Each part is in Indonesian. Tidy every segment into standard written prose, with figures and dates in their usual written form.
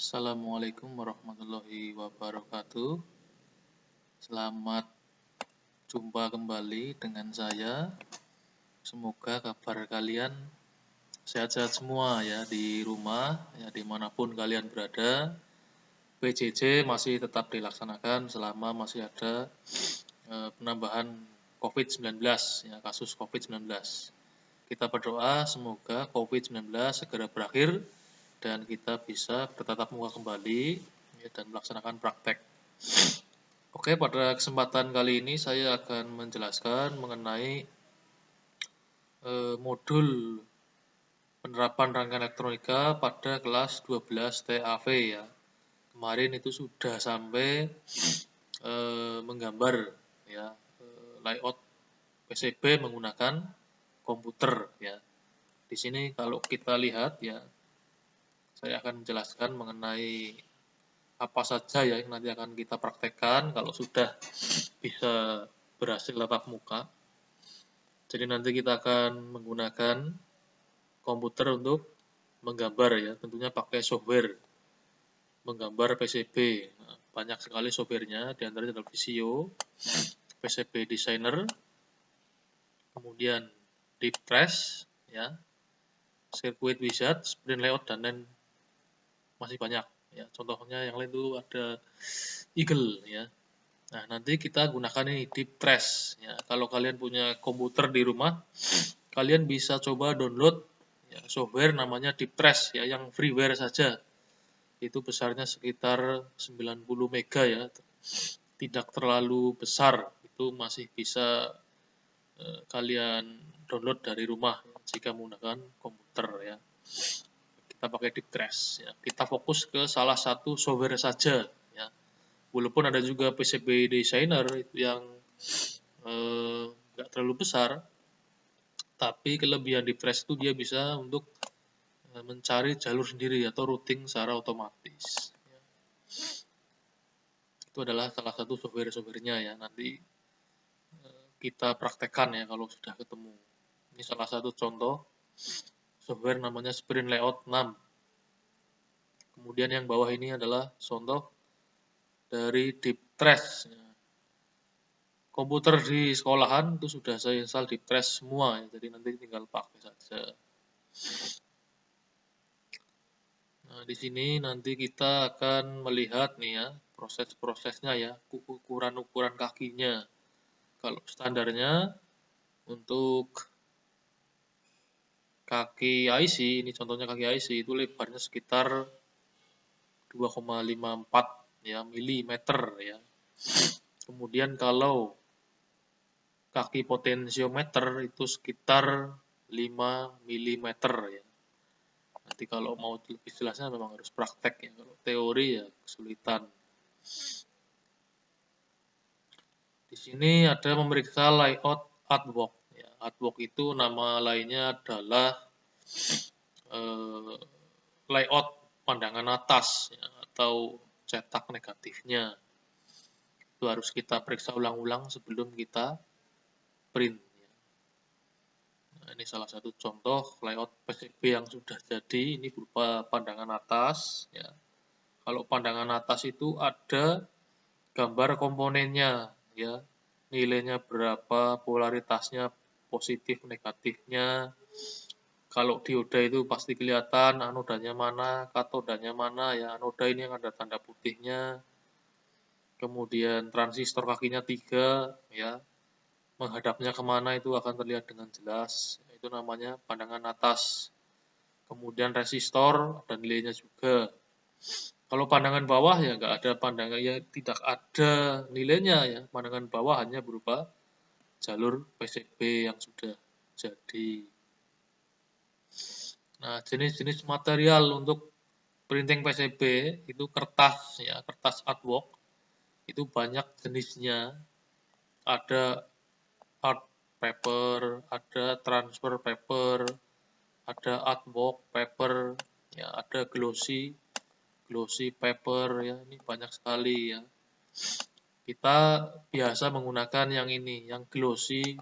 Assalamualaikum warahmatullahi wabarakatuh. Selamat jumpa kembali dengan saya. Semoga kabar kalian sehat-sehat semua ya di rumah, ya dimanapun kalian berada. PJJ masih tetap dilaksanakan selama masih ada penambahan COVID-19, ya, kasus COVID-19. Kita berdoa semoga COVID-19 segera berakhir dan kita bisa bertatap muka kembali ya, dan melaksanakan praktek. Oke, pada kesempatan kali ini saya akan menjelaskan mengenai modul penerapan rangkaian elektronika pada kelas 12 TAV ya. Kemarin itu sudah sampai menggambar ya layout PCB menggunakan komputer ya. Di sini kalau kita lihat ya, saya akan menjelaskan mengenai apa saja ya yang nanti akan kita praktekkan kalau sudah bisa berhasil tatap muka. Jadi nanti kita akan menggunakan komputer untuk menggambar ya, tentunya pakai software menggambar PCB. Nah, banyak sekali softwarenya, di antaranya adalah Visio, PCB Designer, kemudian Deep Trace, ya, Circuit Wizard, Sprint Layout, dan lain masih banyak. Ya, contohnya yang lain itu ada Eagle ya. Nah, nanti kita gunakan ini Deep Trace ya. Kalau kalian punya komputer di rumah, kalian bisa coba download ya, software namanya Deep Trace ya, yang freeware saja. Itu besarnya sekitar 90 mega ya. Tidak terlalu besar. Itu masih bisa kalian download dari rumah ya, jika menggunakan komputer ya. Kita pakai Deep Trace ya. Kita fokus ke salah satu software saja ya. Walaupun ada juga PCB Designer itu yang nggak terlalu besar, tapi kelebihan Deep Trace itu dia bisa untuk mencari jalur sendiri atau routing secara otomatis ya. Itu adalah salah satu software-softwarenya ya, nanti kita praktekkan ya kalau sudah ketemu. Ini salah satu contoh software namanya Sprint Layout 6. Kemudian yang bawah ini adalah contoh dari Deep Trace. Komputer di sekolahan itu sudah saya install Deep Trace semua ya, jadi nanti tinggal pakai saja. Nah, di sini nanti kita akan melihat nih ya, proses-prosesnya ya, ukuran-ukuran kakinya. Kalau standarnya untuk kaki IC, ini contohnya kaki IC itu lebarnya sekitar 2,54 ya milimeter ya. Kemudian kalau kaki potensiometer itu sekitar 5 mm ya. Nanti kalau mau lebih jelasnya memang harus praktek ya. Kalau teori ya kesulitan. Di sini ada memeriksa layout artwork. Ya, artwork itu nama lainnya adalah layout pandangan atas ya, atau cetak negatifnya. Itu harus kita periksa ulang-ulang sebelum kita print. Nah, ini salah satu contoh layout PCB yang sudah jadi. Ini berupa pandangan atas. Ya. Kalau pandangan atas itu ada gambar komponennya, ya, nilainya berapa, polaritasnya positif negatifnya. Kalau dioda itu pasti kelihatan anodanya mana, katodanya mana, ya, anoda ini yang ada tanda putihnya. Kemudian transistor kakinya 3, ya, menghadapnya kemana itu akan terlihat dengan jelas. Itu namanya pandangan atas. Kemudian resistor dan nilainya juga. Kalau pandangan bawah ya nggak ada pandangan, ya tidak ada nilainya ya. Pandangan bawah hanya berupa jalur PCB yang sudah jadi. Nah, jenis-jenis material untuk printing PCB itu kertas ya, kertas artwork. Itu banyak jenisnya. Ada art paper, ada transfer paper, ada artwork paper, ya ada glossy paper ya, ini banyak sekali ya. Kita biasa menggunakan yang ini, yang glossy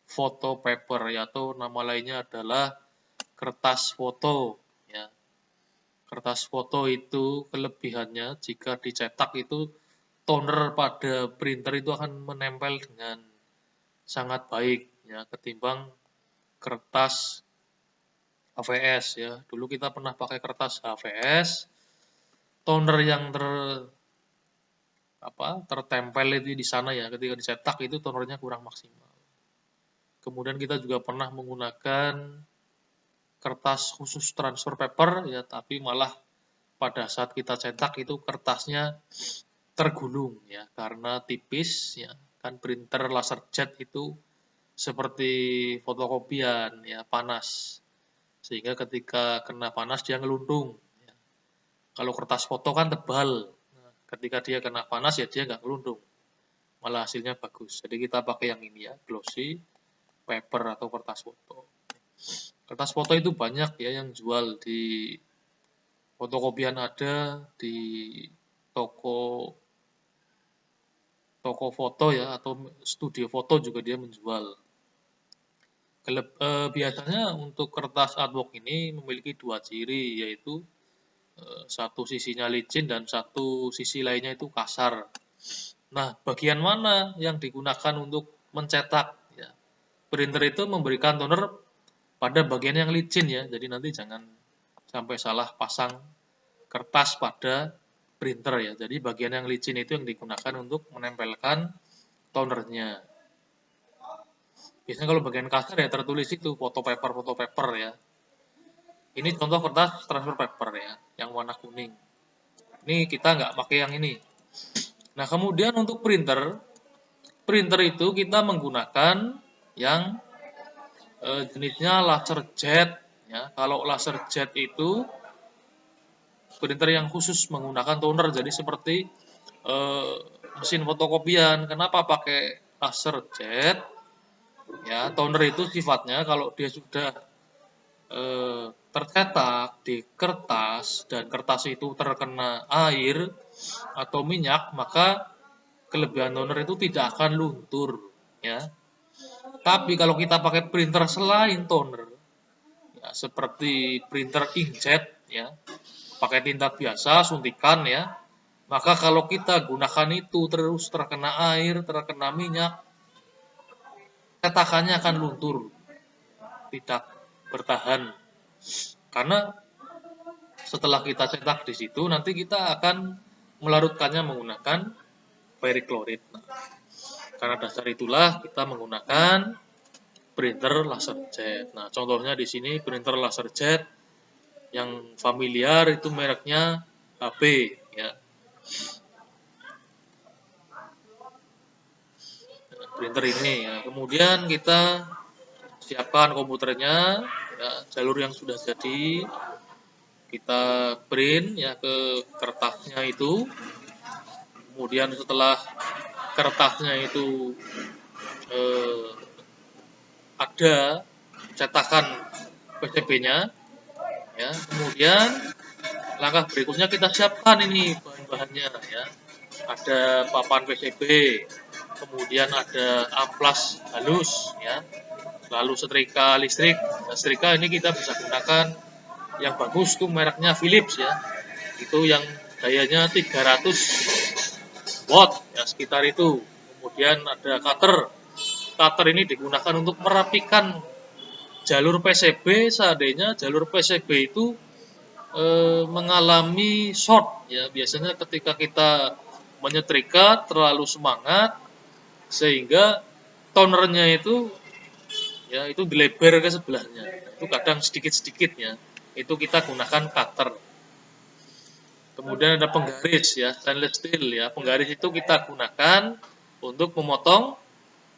photo paper ya, atau nama lainnya adalah kertas foto ya. Kertas foto itu kelebihannya jika dicetak itu toner pada printer itu akan menempel dengan sangat baik ya ketimbang kertas HVS ya. Dulu kita pernah pakai kertas HVS, toner yang tertempel itu di sana ya ketika dicetak itu tonernya kurang maksimal. Kemudian kita juga pernah menggunakan kertas khusus transfer paper ya, tapi malah pada saat kita cetak itu kertasnya tergulung ya karena tipis ya. Kan printer laser jet itu seperti fotokopian ya, panas. Sehingga ketika kena panas dia ngeluntung ya. Kalau kertas foto kan tebal. Nah, ketika dia kena panas ya dia nggak ngeluntung. Malah hasilnya bagus. Jadi kita pakai yang ini ya, glossy paper atau kertas foto. Kertas foto itu banyak ya yang jual di fotokopian, ada di toko foto ya atau studio foto juga dia menjual. Biasanya untuk kertas artwork ini memiliki dua ciri, yaitu satu sisinya licin dan satu sisi lainnya itu kasar. Nah, bagian mana yang digunakan untuk mencetak ya? Printer itu memberikan toner pada bagian yang licin ya, jadi nanti jangan sampai salah pasang kertas pada printer ya. Jadi bagian yang licin itu yang digunakan untuk menempelkan tonernya. Biasanya kalau bagian kasar ya tertulis itu foto paper ya. Ini contoh kertas transfer paper ya, yang warna kuning. Ini kita nggak pakai yang ini. Nah, kemudian untuk printer itu kita menggunakan yang jenisnya laser jet ya. Kalau laser jet itu printer yang khusus menggunakan toner, jadi seperti mesin fotokopian. Kenapa pakai laser jet? Ya, toner itu sifatnya kalau dia sudah tercetak di kertas dan kertas itu terkena air atau minyak, maka kelebihan toner itu tidak akan luntur ya. Tapi kalau kita pakai printer selain toner ya, seperti printer inkjet ya, pakai tinta biasa suntikan ya, maka kalau kita gunakan itu terus terkena air, terkena minyak, cetakannya akan luntur, tidak bertahan. Karena setelah kita cetak di situ, nanti kita akan melarutkannya menggunakan periklorit. Nah, karena dasar itulah kita menggunakan printer laser jet. Nah, contohnya di sini printer laser jet yang familiar itu mereknya HP ya. Printer ini ya. Kemudian kita siapkan komputernya ya, jalur yang sudah jadi kita print ya ke kertasnya itu. Kemudian setelah kertasnya itu ada cetakan PCB-nya ya. Kemudian langkah berikutnya kita siapkan ini bahan-bahannya ya. Ada papan PCB, kemudian ada amplas halus ya. Lalu setrika listrik. Nah, setrika ini kita bisa gunakan yang bagus tuh mereknya Philips ya. Itu yang dayanya 300 watt ya sekitar itu. Kemudian ada cutter. Cutter ini digunakan untuk merapikan jalur PCB seandainya jalur PCB itu mengalami short ya. Biasanya ketika kita menyetrika terlalu semangat sehingga tonernya itu ya itu dilebar ke sebelahnya. Itu kadang sedikit-sedikit ya. Itu kita gunakan cutter. Kemudian ada penggaris ya, stainless steel ya. Penggaris itu kita gunakan untuk memotong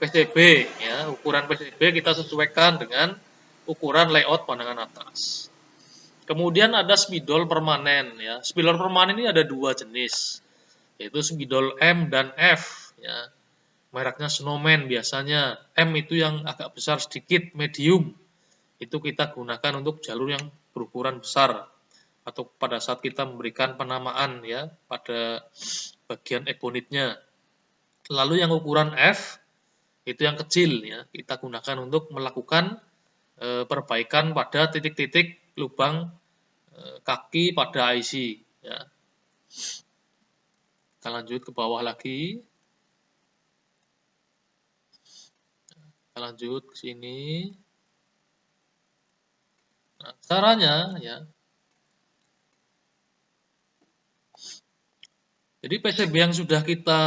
PCB ya. Ukuran PCB kita sesuaikan dengan ukuran layout pandangan atas. Kemudian ada spidol permanen ya. Spidol permanen ini ada dua jenis, yaitu spidol M dan F ya. Mereknya Snowman biasanya. M itu yang agak besar sedikit, medium. Itu kita gunakan untuk jalur yang berukuran besar atau pada saat kita memberikan penamaan ya pada bagian ebonitnya. Lalu yang ukuran F itu yang kecil ya, kita gunakan untuk melakukan perbaikan pada titik-titik lubang kaki pada IC ya. Kita lanjut ke bawah lagi. Kita lanjut ke sini. Nah, caranya ya. Jadi PCB yang sudah kita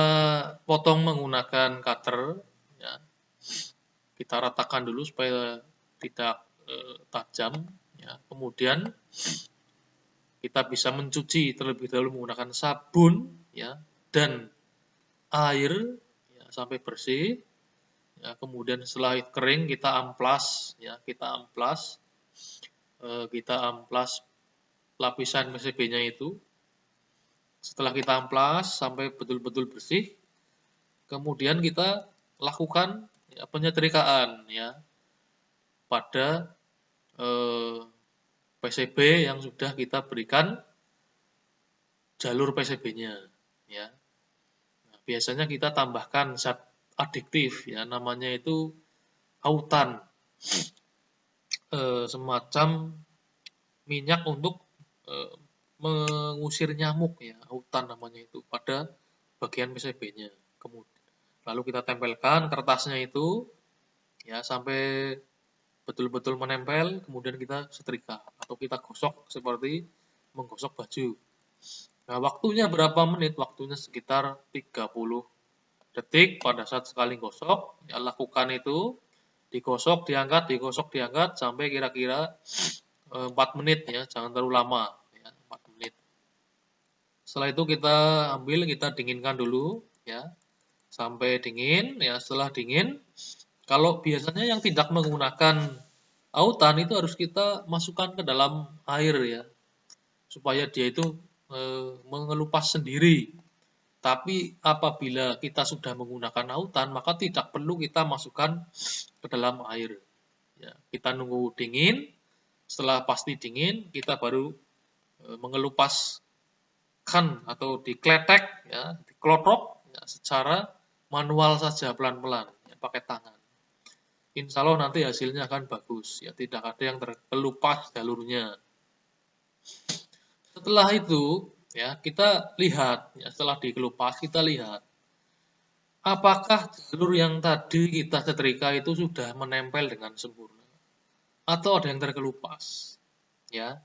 potong menggunakan cutter ya, kita ratakan dulu supaya tidak tajam ya. Kemudian kita bisa mencuci terlebih dahulu menggunakan sabun ya dan air ya, sampai bersih. Ya, kemudian setelah kering kita amplas ya, kita amplas lapisan PCB-nya itu. Setelah kita amplas sampai betul-betul bersih, kemudian kita lakukan ya, penyetrikaan ya pada PCB yang sudah kita berikan jalur PCB-nya ya. Nah, biasanya kita tambahkan zat adiktif ya, namanya itu autan, semacam minyak untuk mengusir nyamuk ya, autan namanya itu pada bagian PCB-nya. Kemudian lalu kita tempelkan kertasnya itu ya sampai betul-betul menempel, kemudian kita setrika atau kita gosok seperti menggosok baju. Nah, waktunya berapa menit? Waktunya sekitar 30 detik pada saat sekali gosok. Ya, lakukan itu, digosok, diangkat sampai kira-kira 4 menit ya, jangan terlalu lama ya, 4 menit. Setelah itu kita ambil, kita dinginkan dulu ya, sampai dingin ya. Setelah dingin, kalau biasanya yang tidak menggunakan autan itu harus kita masukkan ke dalam air ya, supaya dia itu mengelupas sendiri. Tapi apabila kita sudah menggunakan autan, maka tidak perlu kita masukkan ke dalam air. Ya, kita nunggu dingin. Setelah pasti dingin, kita baru mengelupaskan atau dikletek, ya, diklotok ya, secara manual saja pelan-pelan, ya, pakai tangan. Insya Allah nanti hasilnya akan bagus, ya, tidak ada yang terkelupas jalurnya. Setelah itu, ya, kita lihat, ya, setelah dikelupas kita lihat apakah jalur yang tadi kita setrika itu sudah menempel dengan sempurna atau ada yang terkelupas, ya.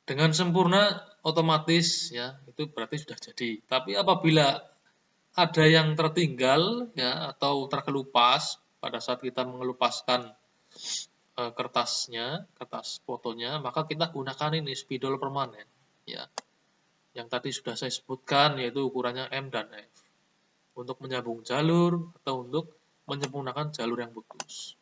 Dengan sempurna otomatis ya itu berarti sudah jadi. Tapi apabila ada yang tertinggal ya atau terkelupas pada saat kita mengelupaskan kertas fotonya, maka kita gunakan ini spidol permanen ya. Yang tadi sudah saya sebutkan yaitu ukurannya M dan F. Untuk menyambung jalur atau untuk menyempurnakan jalur yang putus.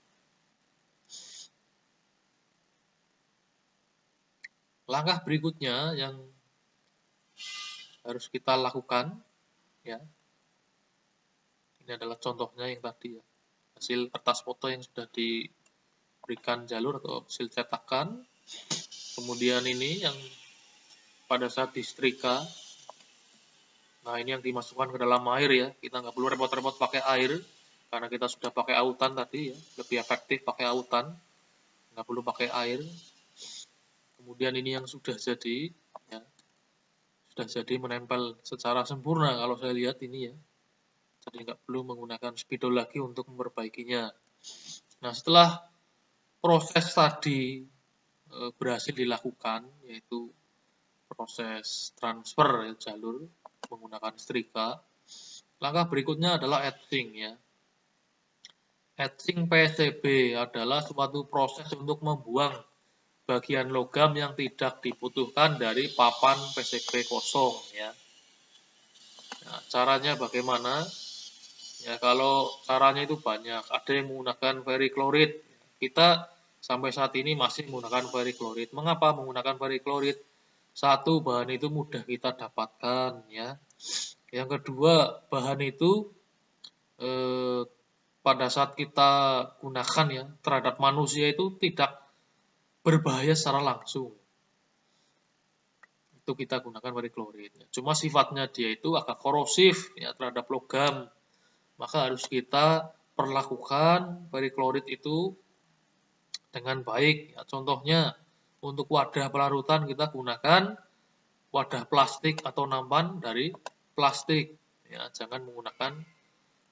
Langkah berikutnya yang harus kita lakukan ya. Ini adalah contohnya yang tadi ya. Hasil kertas foto yang sudah diberikan jalur atau hasil cetakan. Kemudian ini yang pada saat disetrika. Nah, ini yang dimasukkan ke dalam air ya. Kita nggak perlu repot-repot pakai air karena kita sudah pakai autan tadi ya. Lebih efektif pakai autan. Nggak perlu pakai air. Kemudian ini yang sudah jadi ya. Sudah jadi menempel secara sempurna kalau saya lihat ini ya. Jadi nggak perlu menggunakan spidol lagi untuk memperbaikinya. Nah, setelah proses tadi berhasil dilakukan, yaitu proses transfer ya, jalur menggunakan setrika, langkah berikutnya adalah etching ya. Etching PCB adalah suatu proses untuk membuang bagian logam yang tidak dibutuhkan dari papan PCB kosong ya. Nah, caranya bagaimana? Ya, kalau caranya itu banyak. Ada yang menggunakan verichloride. Kita sampai saat ini masih menggunakan verichloride. Mengapa menggunakan verichloride? Satu, bahan itu mudah kita dapatkan ya. Yang kedua, bahan itu pada saat kita gunakan ya terhadap manusia itu tidak berbahaya secara langsung. Itu kita gunakan verichloride. Cuma sifatnya dia itu agak korosif ya terhadap logam. Maka harus kita perlakukan verichloride itu dengan baik. Ya, contohnya Untuk wadah pelarutan kita gunakan wadah plastik atau nampan dari plastik. Ya, jangan menggunakan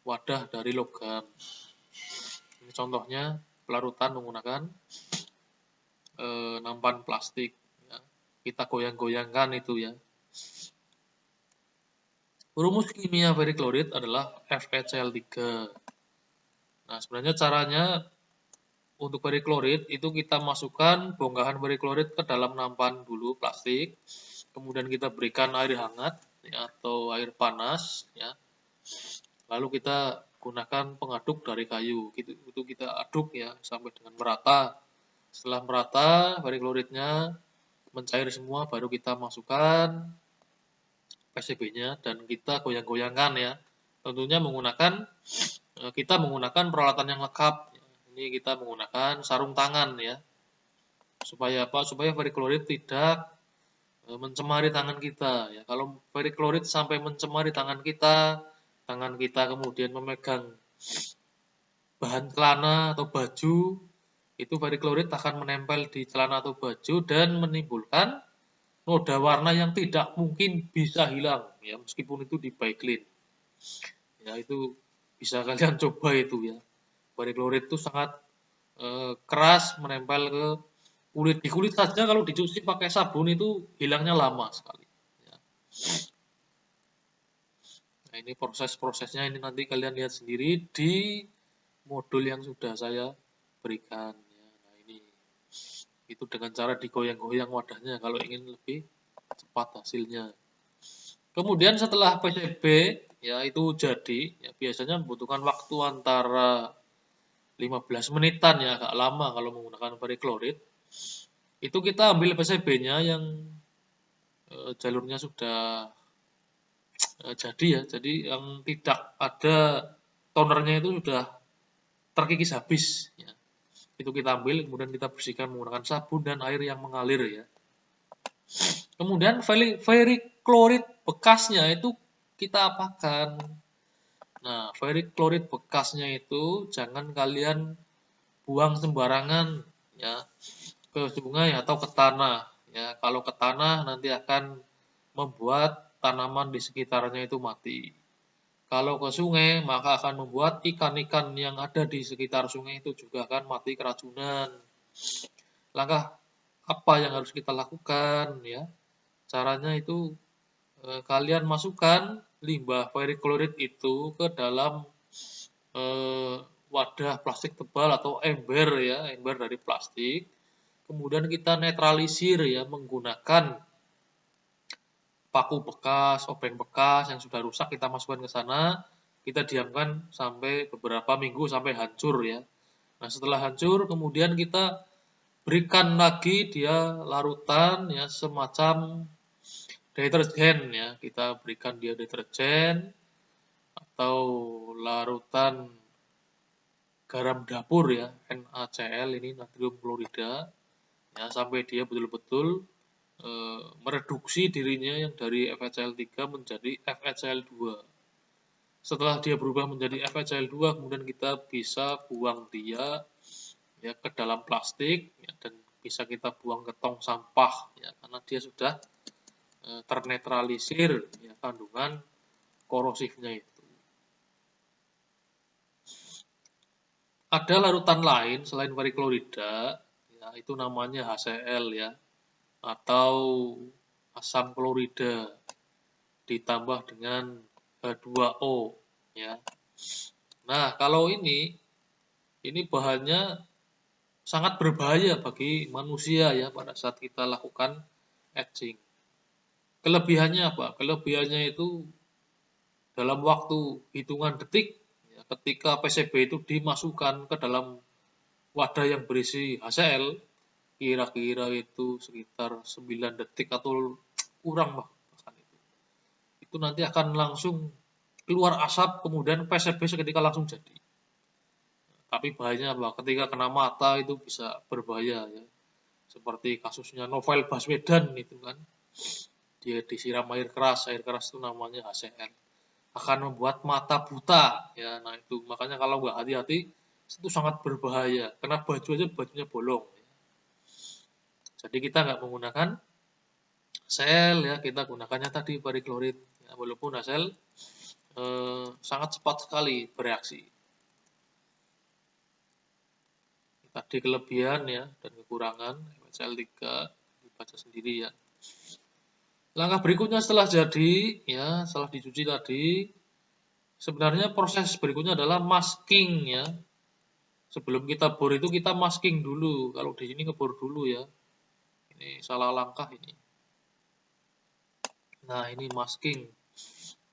wadah dari logam. Ini contohnya pelarutan menggunakan nampan plastik. Ya. Kita goyang-goyangkan itu ya. Rumus kimia ferriklorid adalah FeCl3. Nah, sebenarnya caranya untuk ferriklorid itu kita masukkan bongkahan ferriklorid ke dalam nampan dulu plastik, kemudian kita berikan air hangat ya, atau air panas ya. Lalu kita gunakan pengaduk dari kayu, gitu. Itu kita aduk ya sampai dengan merata. Setelah merata, ferrikloridnya mencair semua, baru kita masukkan PCB-nya dan kita goyang-goyangkan ya. Tentunya kita menggunakan peralatan yang lengkap. Ini kita menggunakan sarung tangan ya. Supaya apa? Supaya ferriklorid tidak mencemari tangan kita ya. Kalau ferriklorid sampai mencemari tangan kita kemudian memegang bahan celana atau baju, itu ferriklorid akan menempel di celana atau baju dan menimbulkan noda warna yang tidak mungkin bisa hilang ya, meskipun itu dibaiklit. Ya, itu bisa kalian coba itu ya. Ferriklorid itu sangat keras, menempel ke kulit. Di kulit saja kalau dicuci pakai sabun itu hilangnya lama sekali ya. Nah, ini proses-prosesnya, ini nanti kalian lihat sendiri di modul yang sudah saya berikan ya. Nah, ini itu dengan cara digoyang-goyang wadahnya kalau ingin lebih cepat hasilnya. Kemudian setelah PCB ya itu jadi, ya biasanya membutuhkan waktu antara 15 menitan ya, agak lama kalau menggunakan ferriklorid. Itu kita ambil PCB-nya yang jalurnya sudah jadi ya, jadi yang tidak ada tonernya itu sudah terkikis habis ya. Itu kita ambil, kemudian kita bersihkan menggunakan sabun dan air yang mengalir ya. Kemudian ferriklorid bekasnya itu kita apakan? Nah, ferriklorid bekasnya itu jangan kalian buang sembarangan ya ke sungai atau ke tanah ya. Kalau ke tanah nanti akan membuat tanaman di sekitarnya itu mati. Kalau ke sungai maka akan membuat ikan-ikan yang ada di sekitar sungai itu juga akan mati keracunan. Langkah apa yang harus kita lakukan ya? Caranya itu kalian masukkan limbah ferriklorid itu ke dalam wadah plastik tebal atau ember ya, ember dari plastik. Kemudian kita netralisir ya menggunakan paku bekas, obeng bekas yang sudah rusak kita masukkan ke sana. Kita diamkan sampai beberapa minggu sampai hancur ya. Nah, setelah hancur kemudian kita berikan lagi dia larutan ya semacam deterjen ya. Kita berikan dia deterjen atau larutan garam dapur ya, NaCl ini natrium klorida ya, sampai dia betul-betul mereduksi dirinya yang dari FeCl3 menjadi FeCl2. Setelah dia berubah menjadi FeCl2 kemudian kita bisa buang dia ya ke dalam plastik ya, dan bisa kita buang ke tong sampah ya, karena dia sudah ternetralisir ya kandungan korosifnya itu. Ada larutan lain selain ferriklorida, ya, itu namanya HCl ya, atau asam klorida ditambah dengan H2O ya. Nah, kalau ini bahannya sangat berbahaya bagi manusia ya pada saat kita lakukan etching. Kelebihannya apa? Kelebihannya itu dalam waktu hitungan detik ya, ketika PCB itu dimasukkan ke dalam wadah yang berisi HCl, kira-kira itu sekitar 9 detik atau kurang bahkan itu. Itu nanti akan langsung keluar asap, kemudian PCB seketika langsung jadi. Tapi bahayanya apa? Ketika kena mata itu bisa berbahaya ya. Seperti kasusnya Novel Baswedan itu kan. Dia disiram air keras itu namanya HCl. Akan membuat mata buta ya. Nah, itu makanya kalau nggak hati-hati itu sangat berbahaya. Kena baju aja bajunya bolong. Jadi kita nggak menggunakan sel ya, kita gunakannya tadi periklorid ya, walaupun sel sangat cepat sekali bereaksi. Tadi kelebihan ya dan kekurangan MSL3 dibaca sendiri ya. Langkah berikutnya setelah jadi ya, setelah dicuci tadi, sebenarnya proses berikutnya adalah masking ya. Sebelum kita bor itu kita masking dulu. Kalau di sini ngebor dulu ya. Ini salah langkah ini. Nah, ini masking.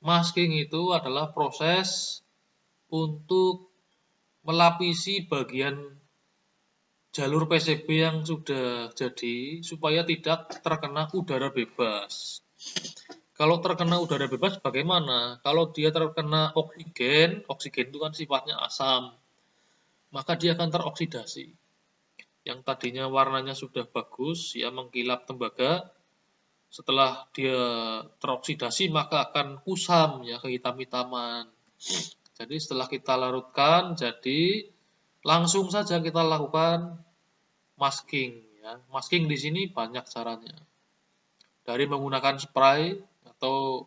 Masking itu adalah proses untuk melapisi bagian jalur PCB yang sudah jadi supaya tidak terkena udara bebas. Kalau terkena udara bebas bagaimana? Kalau dia terkena oksigen, oksigen itu kan sifatnya asam, maka dia akan teroksidasi. Yang tadinya warnanya sudah bagus, ya mengkilap tembaga, setelah dia teroksidasi maka akan kusam, ya kehitam-hitaman. Jadi setelah kita larutkan, jadi langsung saja kita lakukan masking. Ya. Masking di sini banyak caranya. Dari menggunakan spray atau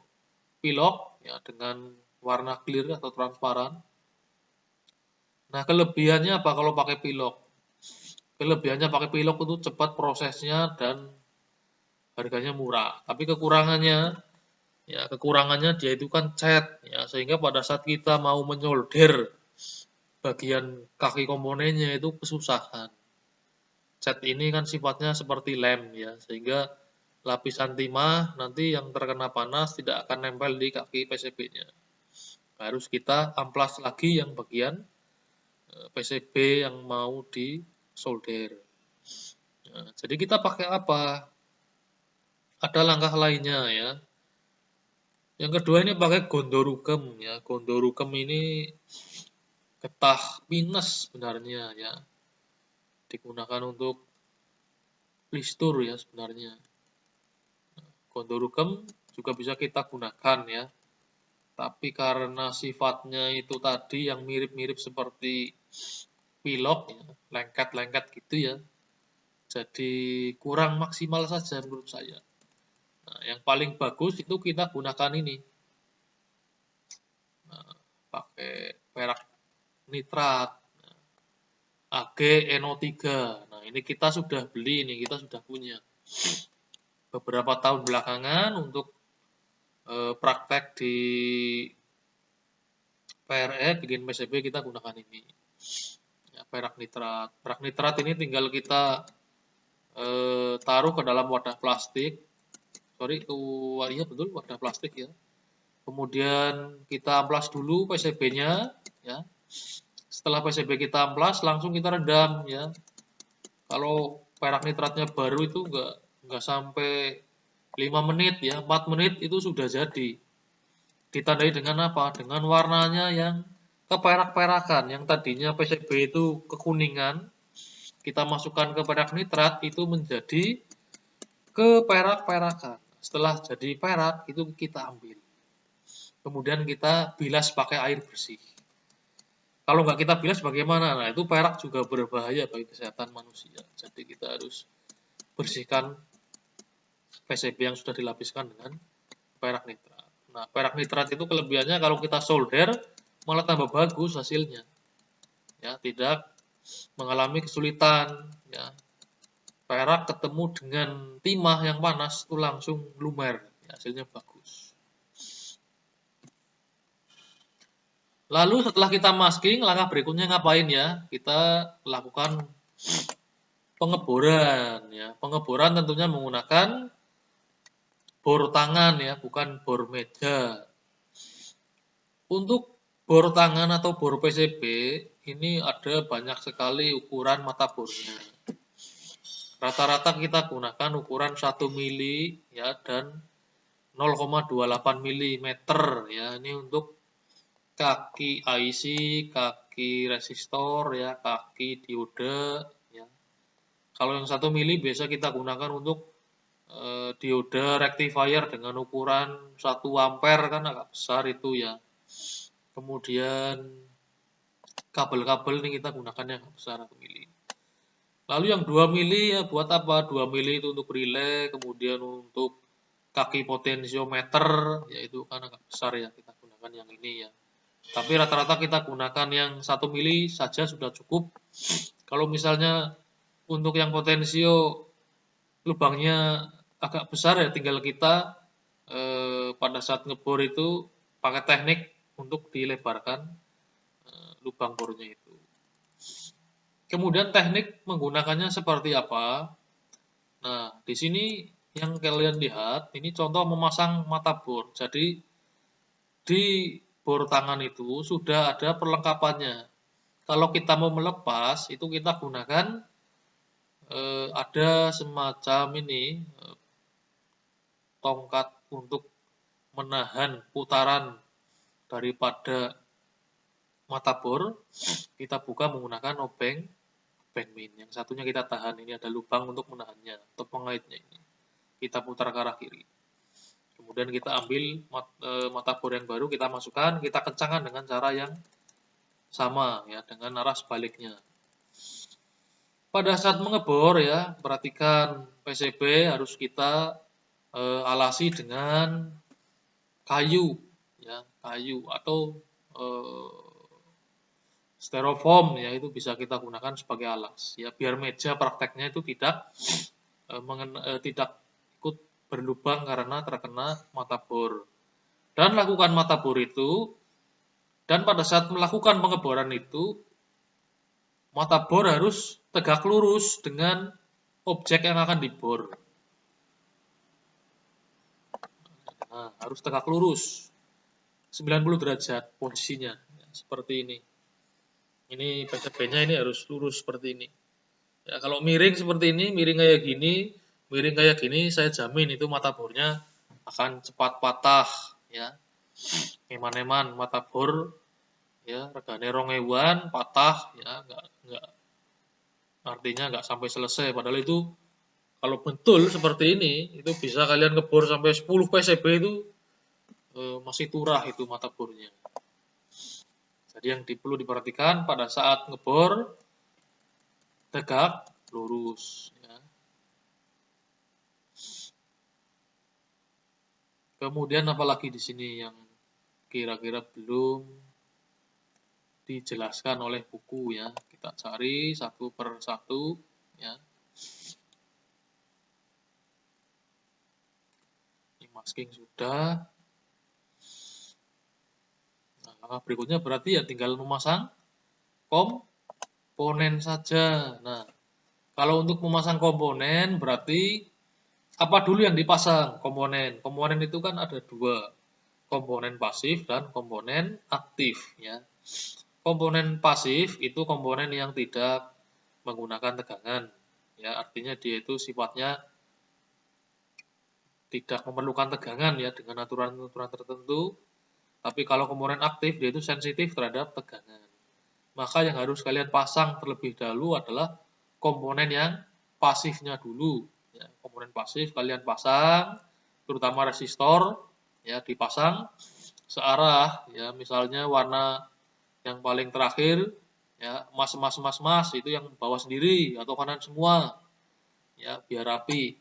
pilok ya dengan warna clear atau transparan. Nah, kelebihannya apa kalau pakai pilok? Kelebihannya pakai pilok itu cepat prosesnya dan harganya murah. Tapi kekurangannya dia itu kan cat ya, sehingga pada saat kita mau menyolder bagian kaki komponennya itu kesusahan. Cat ini kan sifatnya seperti lem ya, sehingga lapisan timah nanti yang terkena panas tidak akan nempel di kaki PCB-nya. Harus kita amplas lagi yang bagian PCB yang mau di solder. Nah, jadi kita pakai apa? Ada langkah lainnya ya. Yang kedua ini pakai gondorugem ya. Gondorugem ini getah minus sebenarnya ya. Digunakan untuk listur ya sebenarnya. Gondorugem juga bisa kita gunakan ya. Tapi karena sifatnya itu tadi yang mirip-mirip seperti pilok ya, lengket-lengket gitu ya. Jadi kurang maksimal saja menurut saya. Nah, yang paling bagus itu kita gunakan ini. Nah, pakai perak nitrat. AgNO3. Nah, ini kita sudah beli ini, kita sudah punya. Beberapa tahun belakangan untuk praktek di PRE bikin PCB kita gunakan ini. Ya, perak nitrat. Perak nitrat ini tinggal kita taruh ke dalam wadah plastik. Iya betul wadah plastik ya. Kemudian kita amplas dulu PCB-nya ya. Setelah PCB kita amplas langsung kita redam ya. Kalau perak nitratnya baru itu enggak sampai 5 menit ya, 4 menit itu sudah jadi. Ditandai dengan apa? Dengan warnanya yang keperak-perakan. Yang tadinya PCB itu kekuningan, kita masukkan ke perak nitrat itu menjadi keperak-perakan. Setelah jadi perak itu kita ambil. Kemudian kita bilas pakai air bersih. Kalau nggak kita bilas bagaimana? Nah, itu perak juga berbahaya bagi kesehatan manusia. Jadi kita harus bersihkan PCB yang sudah dilapiskan dengan perak nitrat. Nah, perak nitrat itu kelebihannya kalau kita solder malah tambah bagus hasilnya. Ya, tidak mengalami kesulitan. Ya. Perak ketemu dengan timah yang panas itu langsung lumer. Ya, hasilnya bagus. Lalu setelah kita masking, langkah berikutnya ngapain ya? Kita lakukan pengeboran ya. Pengeboran tentunya menggunakan bor tangan ya, bukan bor meja. Untuk bor tangan atau bor PCB ini ada banyak sekali ukuran mata bornya. Rata-rata kita gunakan ukuran 1 mili ya dan 0,28 mm ya. Ini untuk kaki IC, kaki resistor ya, kaki dioda ya. Kalau yang 1 mili biasa kita gunakan untuk dioda rectifier dengan ukuran 1 ampere kan agak besar itu ya. Kemudian kabel-kabel ini kita gunakan yang besar 1 mili. Lalu yang 2 mili ya buat apa? 2 mili itu untuk relay, kemudian untuk kaki potensiometer, yaitu kan agak besar ya, kita gunakan yang ini ya. Tapi rata-rata kita gunakan yang 1 mili saja sudah cukup. Kalau misalnya untuk yang potensio lubangnya agak besar ya, tinggal kita pada saat ngebor itu pakai teknik untuk dilebarkan lubang bornya itu. Kemudian teknik menggunakannya seperti apa? Nah, di sini yang kalian lihat, ini contoh memasang mata bor. Jadi, di bor tangan itu sudah ada perlengkapannya. Kalau kita mau melepas, itu kita gunakan ada semacam ini, tongkat untuk menahan putaran daripada mata bor. Kita buka menggunakan obeng min. Yang satunya kita tahan, ini ada lubang untuk menahannya, untuk pengaitnya ini. Kita putar ke arah kiri. Kemudian kita ambil mata bor yang baru, kita masukkan, kita kencangkan dengan cara yang sama ya, dengan arah sebaliknya. Pada saat mengebor ya, perhatikan PCB harus kita alasi dengan kayu ya, kayu atau styrofoam ya, itu bisa kita gunakan sebagai alas ya, biar meja prakteknya itu tidak tidak ikut berlubang karena terkena mata bor. Dan lakukan mata bor itu, dan pada saat melakukan pengeboran itu, mata bor harus tegak lurus dengan objek yang akan dibor. Nah, harus tegak lurus 90 derajat posisinya ya, seperti ini. Ini PCB-nya ini harus lurus seperti ini. Ya, kalau miring seperti ini, miring kayak gini, saya jamin itu mata bornya akan cepat patah ya. Eman-eman mata bor ya, regane 2.000-an patah ya, enggak artinya enggak sampai selesai, padahal itu kalau betul seperti ini, itu bisa kalian ngebor sampai 10 PCB itu masih turah itu mata bornya. Jadi yang perlu diperhatikan pada saat ngebor, tegak, lurus. Ya. Kemudian apalagi di sini yang kira-kira belum dijelaskan oleh buku ya. Kita cari satu per satu ya. Ini masking sudah. Nah, langkah berikutnya berarti ya tinggal memasang komponen saja. Nah, kalau untuk memasang komponen berarti apa dulu yang dipasang? Komponen. Komponen itu kan ada dua, komponen pasif dan komponen aktif ya. Komponen pasif itu komponen yang tidak menggunakan tegangan ya, artinya dia itu sifatnya tidak memerlukan tegangan ya dengan aturan-aturan tertentu. Tapi kalau komponen aktif dia itu sensitif terhadap tegangan. Maka yang harus kalian pasang terlebih dahulu adalah komponen yang pasifnya dulu. Ya, komponen pasif kalian pasang, terutama resistor, ya dipasang searah. Ya, misalnya warna yang paling terakhir, ya emas itu yang bawah sendiri atau kanan semua, ya biar rapi.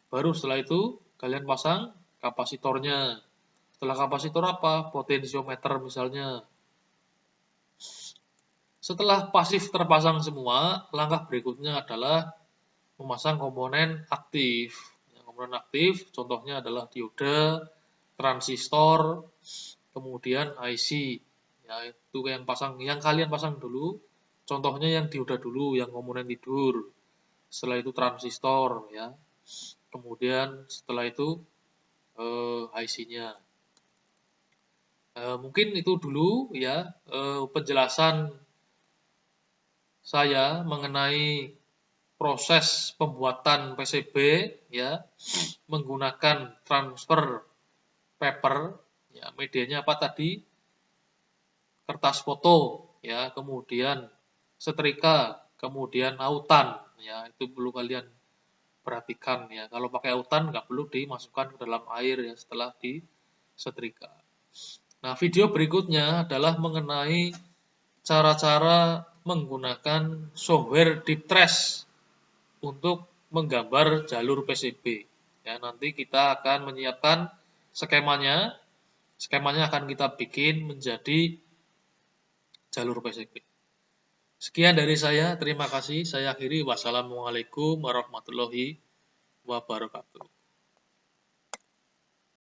Baru setelah itu kalian pasang kapasitornya. Setelah kapasitor apa? Potensiometer misalnya. Setelah pasif terpasang semua, langkah berikutnya adalah memasang komponen aktif. Komponen aktif contohnya adalah dioda, transistor, kemudian IC. Ya, itu yang kalian pasang dulu. Contohnya yang dioda dulu, yang komponen tidur. Setelah itu transistor ya. Kemudian setelah itu IC-nya. Mungkin itu dulu ya penjelasan saya mengenai proses pembuatan PCB ya menggunakan transfer paper ya, medianya apa tadi? Kertas foto ya, kemudian setrika, kemudian autan ya, itu perlu kalian perhatikan ya. Kalau pakai autan nggak perlu dimasukkan ke dalam air ya setelah disetrika. Nah, video berikutnya adalah mengenai cara-cara menggunakan software DeepTrace untuk menggambar jalur PCB. Ya, nanti kita akan menyiapkan skemanya. Skemanya akan kita bikin menjadi jalur PCB. Sekian dari saya, terima kasih. Saya akhiri. Wassalamualaikum warahmatullahi wabarakatuh.